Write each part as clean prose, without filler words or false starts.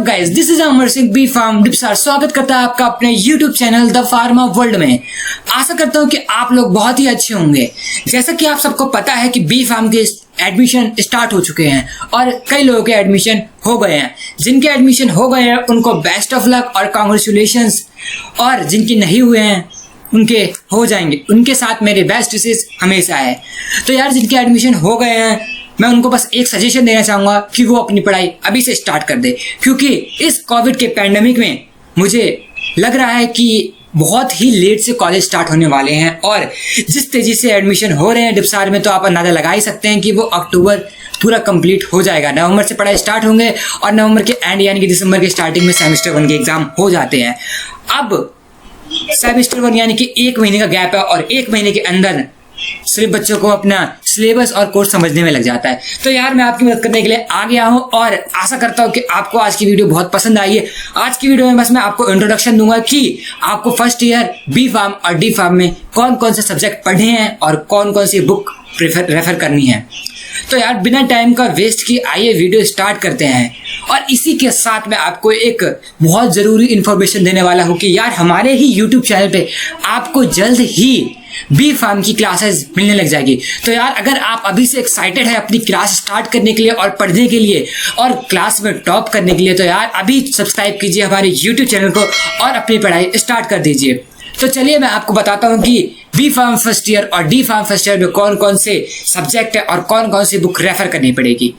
Guys, this is Amar Singh B pharm DIPSAR. स्वागत करता है आपका अपने YouTube channel the pharma world में। आशा करता हूँ कि आप लोग बहुत ही अच्छे होंगे। जैसा कि आप सबको पता है कि बी फार्म के एडमिशन स्टार्ट हो चुके हैं और कई लोगों के एडमिशन हो गए हैं। जिनके एडमिशन हो गए हैं उनको बेस्ट ऑफ लक और कांग्रेचुलेशंस, और जिनके नहीं हुए हैं उनके हो जाएंगे। उनके साथ मेरे बेस्ट विशेस हमेशा है। तो यार, जिनके एडमिशन हो गए हैं मैं उनको बस एक सजेशन देना चाहूँगा कि वो अपनी पढ़ाई अभी से स्टार्ट कर दे, क्योंकि इस कोविड के पैंडेमिक में मुझे लग रहा है कि बहुत ही लेट से कॉलेज स्टार्ट होने वाले हैं। और जिस तेजी से एडमिशन हो रहे हैं डिप्सार में, तो आप अंदाजा लगा ही सकते हैं कि वो अक्टूबर पूरा कंप्लीट हो जाएगा। नवंबर से पढ़ाई स्टार्ट होंगे और नवंबर के एंड यानी कि दिसंबर के स्टार्टिंग में सेमेस्टर 1 के एग्जाम हो जाते हैं। अब सेमेस्टर 1 यानी कि 1 महीने का गैप है और 1 महीने के अंदर सिर्फ बच्चों को अपना सिलेबस और कोर्स समझने में लग जाता है। तो यार, मैं आपकी मदद करने के लिए आ गया हूं और आशा करता हूं कि आपको आज की वीडियो बहुत पसंद आई है। आज की वीडियो में बस मैं आपको इंट्रोडक्शन दूंगा कि आपको फर्स्ट ईयर बी फार्म और डी फार्म में कौन कौन से सब्जेक्ट पढ़ने हैं और कौन कौन सी बुक रेफर करनी है। तो यार, बिना टाइम का वेस्ट किए आइए वीडियो स्टार्ट करते हैं। और इसी के साथ मैं आपको एक बहुत ज़रूरी इन्फॉर्मेशन देने वाला हूँ कि यार, हमारे ही यूट्यूब चैनल पे आपको जल्द ही बी फार्म की क्लासेस मिलने लग जाएगी। तो यार, अगर आप अभी से एक्साइटेड है अपनी क्लास स्टार्ट करने के लिए और पढ़ने के लिए और क्लास में टॉप करने के लिए, तो यार अभी सब्सक्राइब कीजिए हमारे यूट्यूब चैनल को और अपनी पढ़ाई स्टार्ट कर दीजिए। तो चलिए, मैं आपको बताता हूँ कि बी फार्म फर्स्ट ईयर और डी फार्म फर्स्ट ईयर में कौन कौन से सब्जेक्ट है और कौन कौन सी बुक रेफर करनी पड़ेगी।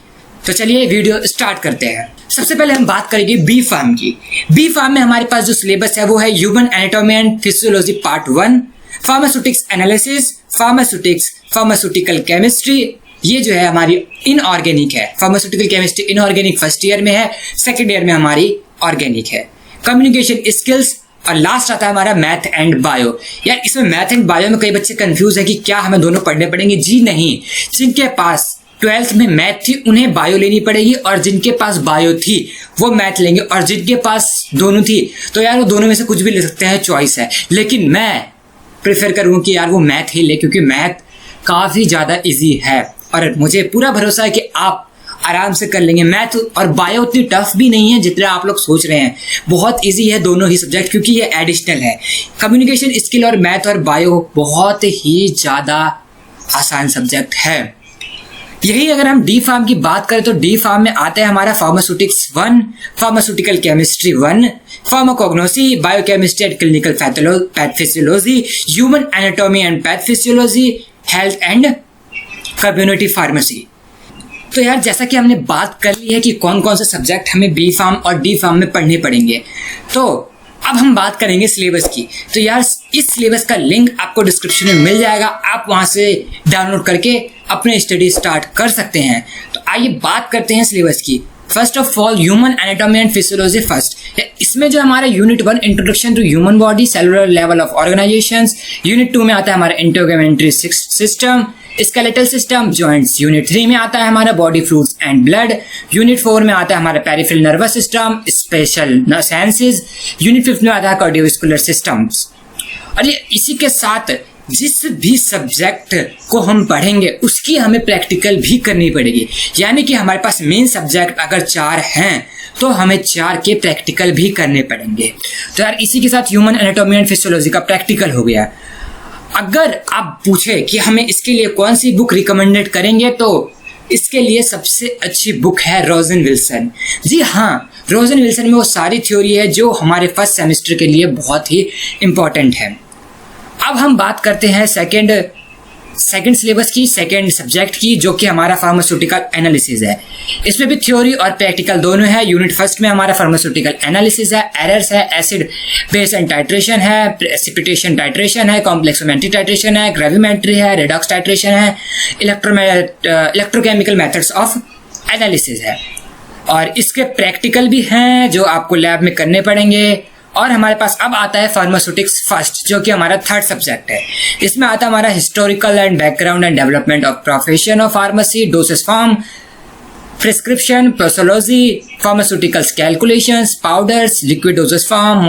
तो चलिए वीडियो स्टार्ट करते हैं। सबसे पहले हम बात करेंगे बी फार्म की। बी फार्म में हमारे पास जो सिलेबस है वो है human anatomy and physiology part 1, pharmaceutics analysis, pharmaceutical chemistry. ये जो है हमारी इनऑर्गेनिक है। Pharmaceutical chemistry inorganic first year में है, सेकेंड ईयर में हमारी ऑर्गेनिक है। कम्युनिकेशन स्किल्स, और लास्ट आता है हमारा मैथ एंड बायो। यार, इसमें मैथ एंड बायो में कई बच्चे कंफ्यूज है कि क्या हमें दोनों पढ़ने पड़ेंगे। जी नहीं, जिनके पास 12th में मैथ थी उन्हें बायो लेनी पड़ेगी, और जिनके पास बायो थी वो मैथ लेंगे, और जिनके पास दोनों थी तो यार वो दोनों में से कुछ भी ले सकते हैं, चॉइस है। लेकिन मैं प्रेफर करूँगा कि यार वो मैथ ही ले, क्योंकि मैथ काफ़ी ज़्यादा इजी है और मुझे पूरा भरोसा है कि आप आराम से कर लेंगे। मैथ और बायो उतनी टफ भी नहीं है जितना आप लोग सोच रहे हैं। बहुत इजी है दोनों ही सब्जेक्ट, क्योंकि ये एडिशनल है। कम्युनिकेशन स्किल और मैथ और बायो बहुत ही ज़्यादा आसान सब्जेक्ट है। यही अगर हम डी फार्म की बात करें तो डी फार्म में आता है हमारा pharmaceutics 1, pharmaceutical chemistry 1, pharmacognosy, biochemistry and clinical pathophysiology, human anatomy and pathophysiology, health and community pharmacy. तो यार, जैसा कि हमने बात कर ली है कि कौन कौन से सब्जेक्ट हमें बी फार्म और डी फार्म में पढ़ने पड़ेंगे, तो अब हम बात करेंगे सिलेबस की। तो यार, इस सिलेबस का लिंक आपको डिस्क्रिप्शन में मिल जाएगा, आप वहां से डाउनलोड करके अपने स्टडी स्टार्ट कर सकते हैं। तो आइए बात करते हैं सिलेबस की। First of all, human anatomy and physiology first. इसमें जो हमारा unit 1 introduction to human body, cellular level of organisations, unit 2 में आता है हमारा integumentary system, skeletal system, joints. Unit 3 में आता है हमारा body fluids and blood. Unit 4 में आता है हमारा peripheral nervous system, special sciences. Unit 5 में आता है कार्डियोवास्कुलर सिस्टम्स। और ये इसी के साथ जिस भी सब्जेक्ट को हम पढ़ेंगे उसकी हमें प्रैक्टिकल भी करनी पड़ेगी। यानी कि हमारे पास मेन सब्जेक्ट अगर 4 हैं तो हमें 4 के प्रैक्टिकल भी करने पड़ेंगे। तो यार, इसी के साथ ह्यूमन एनाटॉमी एंड फिजियोलॉजी का प्रैक्टिकल हो गया। अगर आप पूछे कि हमें इसके लिए कौन सी बुक रिकमेंडेड करेंगे, तो इसके लिए सबसे अच्छी बुक है रोजन विल्सन। जी हाँ, रोजन विल्सन में वो सारी थ्योरी है जो हमारे फर्स्ट सेमेस्टर के लिए बहुत ही इम्पोर्टेंट है। अब हम बात करते हैं सेकंड सिलेबस की, सेकंड सब्जेक्ट की, जो कि हमारा फार्मास्यूटिकल एनालिसिस है। इसमें भी थ्योरी और प्रैक्टिकल दोनों है। यूनिट 1 में हमारा फार्मास्यूटिकल एनालिसिस है, एरर्स है, एसिड बेस एंड टाइट्रेशन है, प्रेसिपिटेशन टाइट्रेशन है, कॉम्प्लेक्सोमेट्री टाइट्रेशन है, ग्रेविमेट्री है, रेडॉक्स टाइट्रेशन है, इलेक्ट्रोकेमिकल मेथड्स ऑफ एनालिसिस है। और इसके प्रैक्टिकल भी हैं जो आपको लैब में करने पड़ेंगे। और हमारे पास अब आता है फार्मास्यूटिक्स फर्स्ट, जो कि हमारा थर्ड सब्जेक्ट है। इसमें आता है हमारा historical and background and development of profession of pharmacy, dosage form, prescription, posology, pharmaceuticals calculations, powders, liquid dosage form,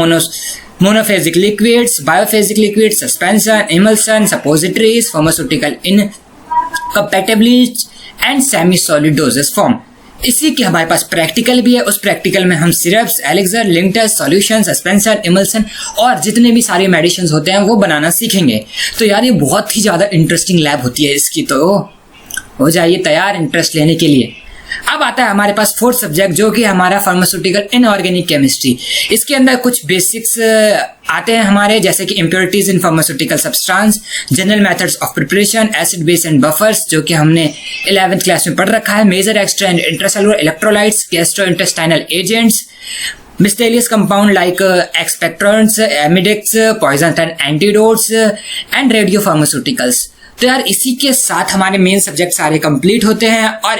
monophasic liquids, biphasic liquids, suspension, emulsion, suppositories, pharmaceutical incompatibilities and semi solid dosage form. इसी के हमारे पास practical भी है। उस practical में हम syrups, elixir, linctus, solution, suspension, emulsion और जितने भी सारे मेडिसिन होते हैं वो बनाना सीखेंगे। तो यार ये बहुत ही ज़्यादा इंटरेस्टिंग लैब होती है इसकी, तो हो जाइए तैयार इंटरेस्ट लेने के लिए। अब आता है हमारे पास फोर्थ सब्जेक्ट जो कि हमारा फार्मास्यूटिकल इनऑर्गेनिक केमिस्ट्री। इसके अंदर कुछ बेसिक्स आते हैं हमारे, जैसे कि impurities in pharmaceutical substance, general methods of preparation, acid base and buffers जो कि हमने 11th क्लास में पढ़ रखा है, major extra and intracellular electrolytes, gastrointestinal agents, miscellaneous compound like expectorants, emetics, poison and antidotes and radio pharmaceuticals. तो यार इसी के साथ हमारे मेन सब्जेक्ट सारे कंप्लीट होते हैं और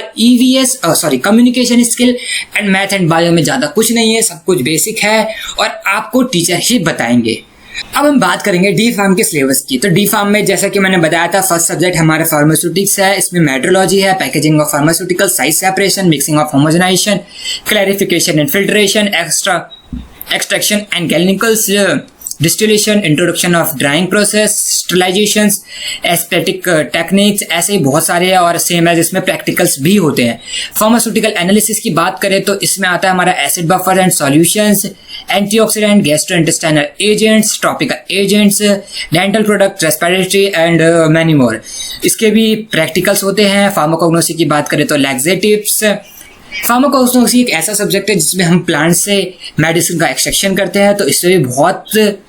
communication skill and math and bio में ज़्यादा कुछ नहीं है, सब कुछ बेसिक है और आपको टीचर ही बताएंगे। अब हम बात करेंगे डी फार्म के सिलेबस की। तो डी फार्म में जैसा कि मैंने बताया था, फर्स्ट सब्जेक्ट हमारा फार्मास्यूटिक्स है। इसमें मेट्रोलॉजी है, packaging of pharmaceutical, size separation, mixing of homogenisation, clarification and filtration, extraction and chemicals, distillation, introduction of drying process, sterilisation, aseptic techniques, ऐसे ही बहुत सारे हैं और सेम एज इसमें प्रैक्टिकल्स भी होते हैं। फार्मास्यूटिकल एनालिसिस की बात करें तो इसमें आता है हमारा acid buffer and solutions, antioxidant, gastrointestinal agents, topical agents, dental product, respiratory and many more. इसके भी प्रैक्टिकल्स होते हैं। फार्माकोग्नोसी की बात करें तो लैक्सेटिव्स। फार्माकोग्नोसी एक ऐसा सब्जेक्ट है जिसमें हम प्लांट से मेडिसिन का एक्सट्रैक्शन करते हैं, तो इससे भी बहुत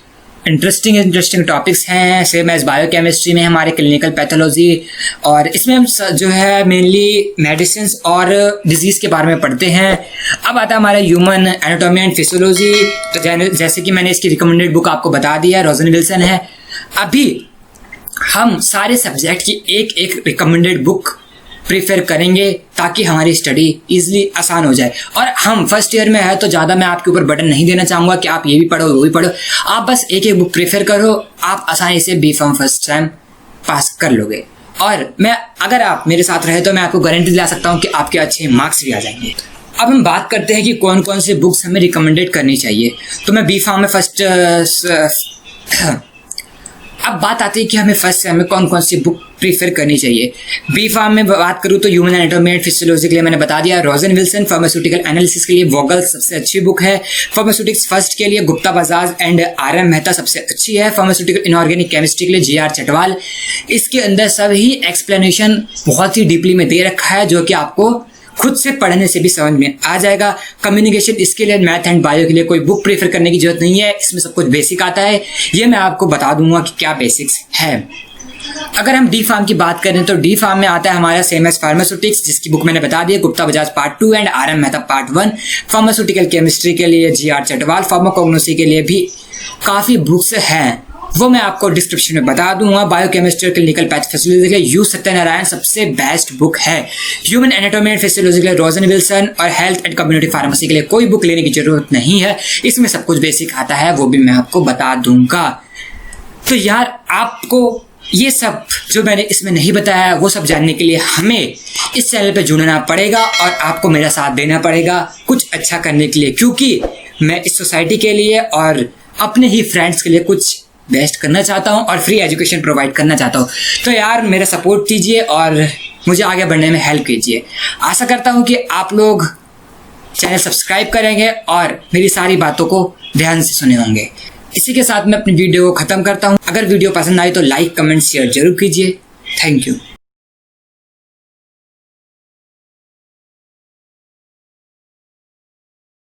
इंटरेस्टिंग टॉपिक्स हैं। सेम एज बायोकेमिस्ट्री में हमारे क्लिनिकल पैथोलॉजी, और इसमें हम जो है मेनली मेडिसिन और डिजीज़ के बारे में पढ़ते हैं। अब आता है हमारा ह्यूमन एनाटॉमी एंड फिजियोलॉजी। तो जैसे कि मैंने इसकी रिकमेंडेड बुक आपको बता दिया, रोजन विल्सन है। अभी हम सारे सब्जेक्ट की एक एक रिकमेंडेड बुक प्रीफर करेंगे ताकि हमारी स्टडी इजीली आसान हो जाए। और हम फर्स्ट ईयर में है तो ज़्यादा मैं आपके ऊपर बटन नहीं देना चाहूँगा कि आप ये भी पढ़ो वो भी पढ़ो। आप बस एक एक बुक प्रीफर करो, आप आसानी से B pharm first time pass कर लोगे। और अगर आप मेरे साथ रहे तो मैं आपको गारंटी दिला सकता हूँ कि आपके अच्छे मार्क्स भी आ जाएंगे। अब हम बात करते हैं कि कौन कौन से बुक्स हमें रिकमेंडेड करनी चाहिए। तो मैं बी फार्म में अब बात आती है कि हमें फर्स्ट सेम में कौन कौन सी बुक प्रीफर करनी चाहिए। बी फार्म में बात करूँ तो ह्यूमन एनाटॉमी एंड फिजियोलॉजी के लिए मैंने बता दिया रोजन विल्सन। फार्मास्यूटिकल एनालिसिस के लिए वोगल सबसे अच्छी बुक है। फार्मास्यूटिक्स फर्स्ट के लिए Gupta Bajaj and R M Mehta सबसे अच्छी है। फार्मास्यूटिकल इनऑर्गेनिक केमिस्ट्री के लिए जी आर चटवाल। इसके अंदर सभी एक्सप्लेनेशन बहुत ही डीपली में दे रखा है जो कि आपको खुद से पढ़ने से भी समझ में आ जाएगा। Communication skill and math and bio के लिए कोई बुक प्रेफर करने की जरूरत नहीं है, इसमें सब कुछ बेसिक आता है। ये मैं आपको बता दूंगा कि क्या बेसिक्स है। अगर हम डी फार्म की बात करें तो डी फार्म में आता है हमारा सेम एज फार्मास्यूटिक्स, जिसकी बुक मैंने बता दी है, Gupta Bajaj part 2 and R M Mehta part 1। Pharmaceutical chemistry के लिए जी आर चटवाल। फार्माकोग्नोसी के लिए भी काफ़ी बुक्स हैं, वो मैं आपको डिस्क्रिप्शन में बता दूंगा। बायोकेमिस्ट्री और क्लिनिकल पैथोलॉजी के लिए यू सत्यनारायण सबसे बेस्ट बुक है। ह्यूमन एनाटॉमी एंड फिजियोलॉजी के लिए रोजन विल्सन और हेल्थ एंड कम्युनिटी फार्मेसी के लिए कोई बुक लेने की जरूरत नहीं है, इसमें सब कुछ बेसिक आता है, वो भी मैं आपको बता दूंगा। तो यार आपको ये सब जो मैंने इसमें नहीं बताया वो सब जानने के लिए हमें इस चैनल पे जुड़ना पड़ेगा और आपको मेरा साथ देना पड़ेगा कुछ अच्छा करने के लिए, क्योंकि मैं इस सोसाइटी के लिए और अपने ही फ्रेंड्स के लिए कुछ बेस्ट करना चाहता हूँ और फ्री एजुकेशन प्रोवाइड करना चाहता हूँ। तो यार मेरा सपोर्ट कीजिए और मुझे आगे बढ़ने में हेल्प कीजिए। आशा करता हूँ कि आप लोग चैनल सब्सक्राइब करेंगे और मेरी सारी बातों को ध्यान से सुने होंगे। इसी के साथ मैं अपनी वीडियो को ख़त्म करता हूँ। अगर वीडियो पसंद आई तो लाइक कमेंट शेयर जरूर कीजिए। Thank you.